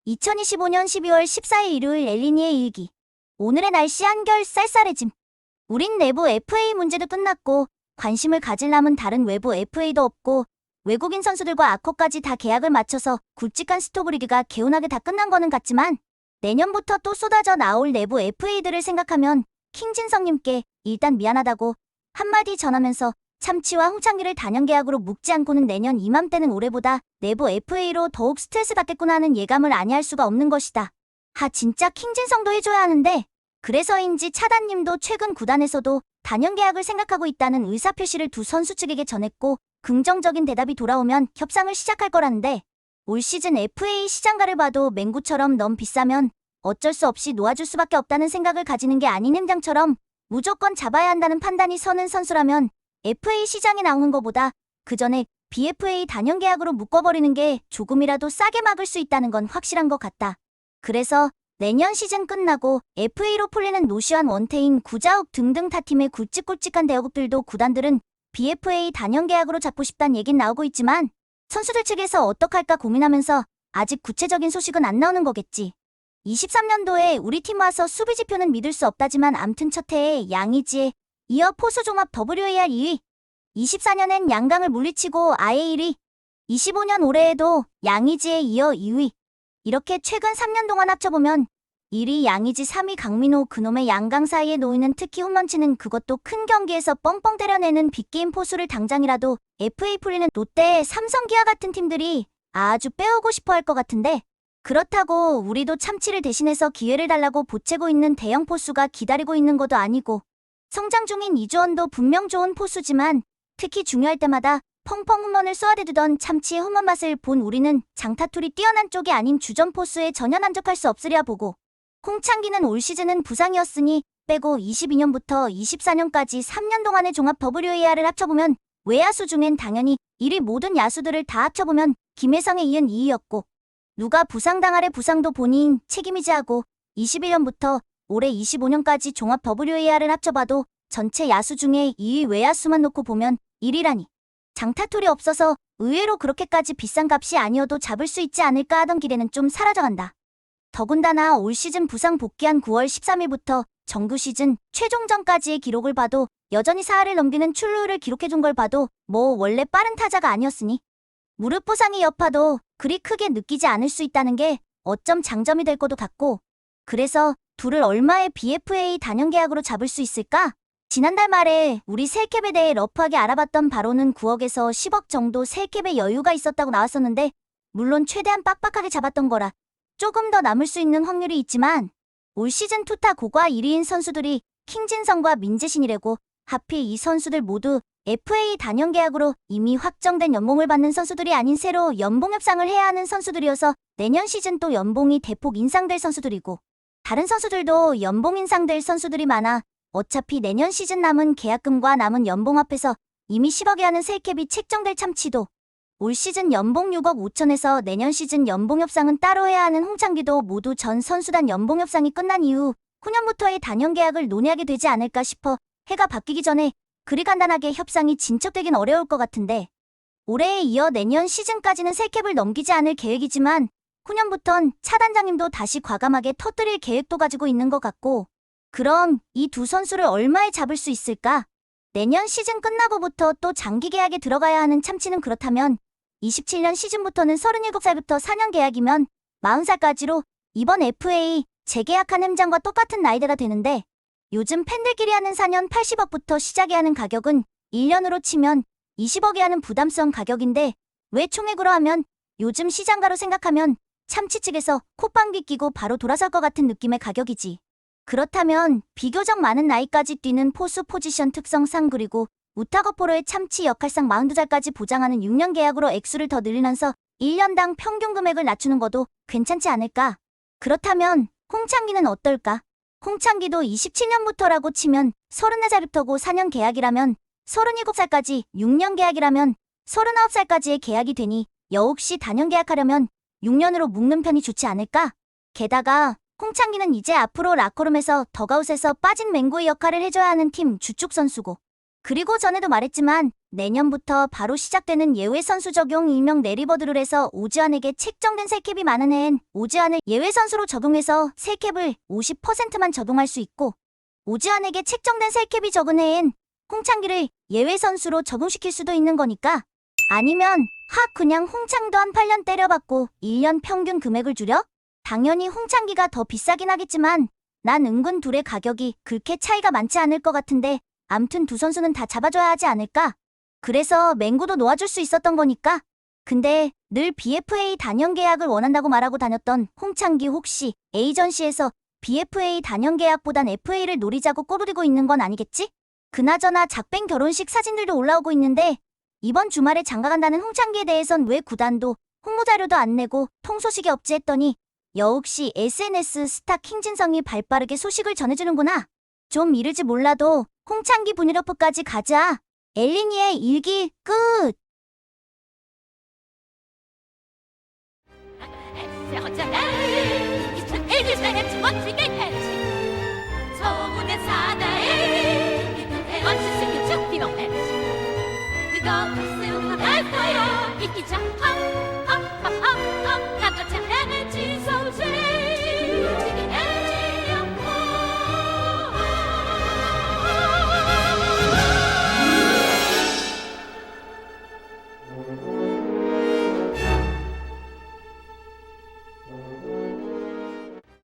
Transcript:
2025년 12월 14일 일요일 엘리니의 일기. 오늘의 날씨 한결 쌀쌀해짐. 우린 내부 FA 문제도 끝났고 관심을 가질 남은 다른 외부 FA도 없고 외국인 선수들과 아커까지 다 계약을 마쳐서 굵직한 스토브리그가 개운하게 다 끝난 거는 같지만 내년부터 또 쏟아져 나올 내부 FA들을 생각하면 킹진성님께 일단 미안하다고 한마디 전하면서 참치와 홍창기를 단연 계약으로 묶지 않고는 내년 이맘때는 올해보다 내부 FA로 더욱 스트레스 받겠구나 하는 예감을 아니할 수가 없는 것이다. 진짜 킹진성도 해줘야 하는데 그래서인지 차단님도 최근 구단에서도 단연 계약을 생각하고 있다는 의사표시를 두 선수 측에게 전했고 긍정적인 대답이 돌아오면 협상을 시작할 거라는데 올 시즌 FA 시장가를 봐도 맹구처럼 너무 비싸면 어쩔 수 없이 놓아줄 수밖에 없다는 생각을 가지는 게 아닌 행장처럼 무조건 잡아야 한다는 판단이 서는 선수라면 FA 시장에 나오는 것보다 그 전에 BFA 단연 계약으로 묶어버리는 게 조금이라도 싸게 막을 수 있다는 건 확실한 것 같다. 그래서 내년 시즌 끝나고 FA로 풀리는 노시환, 원태인, 구자욱 등등 타 팀의 굵직굵직한 대여급들도 구단들은 BFA 단연 계약으로 잡고 싶다는 얘긴 나오고 있지만 선수들 측에서 어떡할까 고민하면서 아직 구체적인 소식은 안 나오는 거겠지. 23년도에 우리 팀 와서 수비 지표는 믿을 수 없다지만 암튼 첫 해에 양의지에 이어 포수 종합 WAR 2위, 24년엔 양강을 물리치고 아예 1위, 25년 올해에도 양의지에 이어 2위. 이렇게 최근 3년 동안 합쳐보면 1위 양의지, 3위 강민호, 그놈의 양강 사이에 놓이는 특히 홈런치는 그것도 큰 경기에서 뻥뻥 때려내는 빅게임 포수를 당장이라도 FA 풀리는 롯데, 삼성, 기아 같은 팀들이 아주 빼오고 싶어 할 것 같은데 그렇다고 우리도 참치를 대신해서 기회를 달라고 보채고 있는 대형 포수가 기다리고 있는 것도 아니고 성장 중인 이주원도 분명 좋은 포수지만 특히 중요할 때마다 펑펑 홈런을 쏘아대두던 참치의 홈런 맛을 본 우리는 장타툴이 뛰어난 쪽이 아닌 주전 포수에 전혀 만족할 수 없으랴 보고 홍창기는 올 시즌은 부상이었으니 빼고 22년부터 24년까지 3년 동안의 종합 WAR을 합쳐보면 외야수 중엔 당연히 1위 모든 야수들을 다 합쳐보면 김혜성에 이은 2위였고 누가 부상당하래 부상도 본인 책임이지 하고 21년부터 올해 25년까지 종합 WAR을 합쳐봐도 전체 야수 중에 2위 외야수만 놓고 보면 1위라니. 장타툴이 없어서 의외로 그렇게까지 비싼 값이 아니어도 잡을 수 있지 않을까 하던 기대는 좀 사라져간다. 더군다나 올 시즌 부상 복귀한 9월 13일부터 정규 시즌 최종전까지의 기록을 봐도 여전히 4할을 넘기는 출루율을 기록해준 걸 봐도 뭐 원래 빠른 타자가 아니었으니 무릎 부상의 여파도 그리 크게 느끼지 않을 수 있다는 게 어쩜 장점이 될 것도 같고 그래서 둘을 얼마의 BFA 단연 계약으로 잡을 수 있을까? 지난달 말에 우리 셀캡에 대해 러프하게 알아봤던 바로는 9억에서 10억 정도 셀캡에 여유가 있었다고 나왔었는데 물론 최대한 빡빡하게 잡았던 거라 조금 더 남을 수 있는 확률이 있지만 올 시즌 투타 고과 1위인 선수들이 킹진성과 민재신이래고 하필 이 선수들 모두 FA 단연 계약으로 이미 확정된 연봉을 받는 선수들이 아닌 새로 연봉 협상을 해야 하는 선수들이어서 내년 시즌 또 연봉이 대폭 인상될 선수들이고 다른 선수들도 연봉 인상될 선수들이 많아 어차피 내년 시즌 남은 계약금과 남은 연봉 합해서 이미 10억에 하는 셀캡이 책정될 참치도 올 시즌 연봉 6억 5천에서 내년 시즌 연봉 협상은 따로 해야 하는 홍창기도 모두 전 선수단 연봉 협상이 끝난 이후 후년부터의 단연 계약을 논의하게 되지 않을까 싶어 해가 바뀌기 전에 그리 간단하게 협상이 진척되긴 어려울 것 같은데 올해에 이어 내년 시즌까지는 셀캡을 넘기지 않을 계획이지만 후년부턴 차단장님도 다시 과감하게 터뜨릴 계획도 가지고 있는 것 같고 그럼 이 두 선수를 얼마에 잡을 수 있을까? 내년 시즌 끝나고부터 또 장기 계약에 들어가야 하는 참치는 그렇다면 27년 시즌부터는 37살부터 4년 계약이면 40살까지로 이번 FA 재계약한 햄장과 똑같은 나이대가 되는데 요즘 팬들끼리 하는 4년 80억부터 시작해 하는 가격은 1년으로 치면 20억에 하는 부담스러운 가격인데 왜 총액으로 하면 요즘 시장가로 생각하면 참치 측에서 콧방귀 끼고 바로 돌아설 것 같은 느낌의 가격이지. 그렇다면 비교적 많은 나이까지 뛰는 포수 포지션 특성상 그리고 우타거포로의 참치 역할상 42살까지 보장하는 6년 계약으로 액수를 더 늘리면서 1년당 평균 금액을 낮추는 것도 괜찮지 않을까? 그렇다면 홍창기는 어떨까? 홍창기도 27년부터라고 치면 34살부터고 4년 계약이라면 37살까지 6년 계약이라면 39살까지의 계약이 되니 여혹시 단연 계약하려면 6년으로 묶는 편이 좋지 않을까? 게다가 홍창기는 이제 앞으로 라커룸에서 덕아웃에서 빠진 맹구의 역할을 해줘야 하는 팀 주축 선수고 그리고 전에도 말했지만 내년부터 바로 시작되는 예외 선수 적용 일명 내리버드룰에서 오지환에게 책정된 셀캡이 많은 애엔 오지환을 예외 선수로 적용해서 셀캡을 50%만 적용할 수 있고, 오지환에게 책정된 셀캡이 적은 애엔 홍창기를 예외 선수로 적용시킬 수도 있는 거니까. 아니면 그냥 홍창도 한 8년 때려받고 1년 평균 금액을 줄여? 당연히 홍창기가 더 비싸긴 하겠지만 난 은근 둘의 가격이 그렇게 차이가 많지 않을 것 같은데, 암튼 두 선수는 다 잡아줘야 하지 않을까? 그래서 맹구도 놓아줄 수 있었던 거니까. 근데 늘 BFA 단연 계약을 원한다고 말하고 다녔던 홍창기 혹시 에이전시에서 BFA 단연 계약보단 FA를 노리자고 꼬부리고 있는 건 아니겠지? 그나저나 작뱅 결혼식 사진들도 올라오고 있는데, 이번 주말에 장가간다는 홍창기에 대해선 왜 구단도 홍보자료도 안 내고 통소식이 없지 했더니 역시 SNS 스타 킹진성이 발빠르게 소식을 전해주는구나. 좀 이르지 몰라도 홍창기 분유러프까지 가자. 엘리니의 일기 끝. 그거 가슴 하나 있어요. 이기자 헝헝헝헝헝 나가자